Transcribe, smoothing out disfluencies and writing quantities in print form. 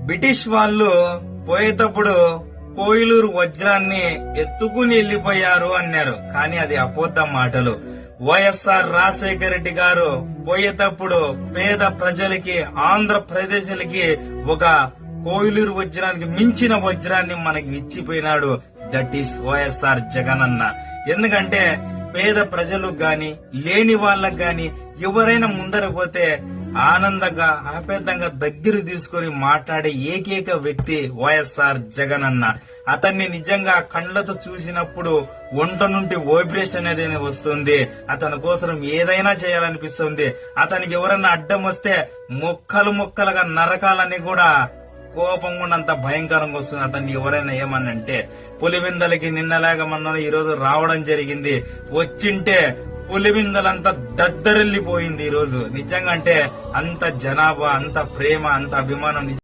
British వాళ్ళు పోయేటప్పుడు కోయిలూరు వజ్రాన్ని ఎత్తుకుని వెళ్లిపోయారు అన్నారు. కానీ అది అబద్ధం మాటలు. వైఎస్ఆర్ రాజశేఖర రెడ్డి గారు పోయేటప్పుడు పేద ప్రజలకి, ఆంధ్రప్రదేశ్లకి ఒక కోయిలూరు వజ్రానికి మించిన వజ్రాన్ని మనకి ఇచ్చిపోయినాడు. దట్ ఈస్ వైఎస్ఆర్ జగన్ అన్న. ఎందుకంటే పేద ప్రజలకు గాని, లేని వాళ్ళకు గాని ఎవరైనా ముందరపోతే ఆనందంగా, ఆపేతంగా దగ్గర తీసుకుని మాట్లాడే ఏకైక వ్యక్తి వైఎస్ఆర్ జగన్ అన్న. అతన్ని నిజంగా కండ్లతో చూసినప్పుడు ఒంట నుండి వైబ్రేషన్ అనేది వస్తుంది. అతని కోసం ఏదైనా చేయాలనిపిస్తుంది. అతనికి ఎవరైనా అడ్డం వస్తే ముక్కలుగా నరకాలని కూడా కోపం కూడా అంత భయంకరంగా వస్తుంది. అతన్ని ఎవరైనా ఏమన్నంటే పులివిందలకి నిన్నలాగా మొన్న ఈ రోజు రావడం జరిగింది. వచ్చింటే పులివిందలంతా దద్దరెళ్లిపోయింది ఈ రోజు. నిజంగా అంటే అంత జనాభా, అంత ప్రేమ, అంత అభిమానం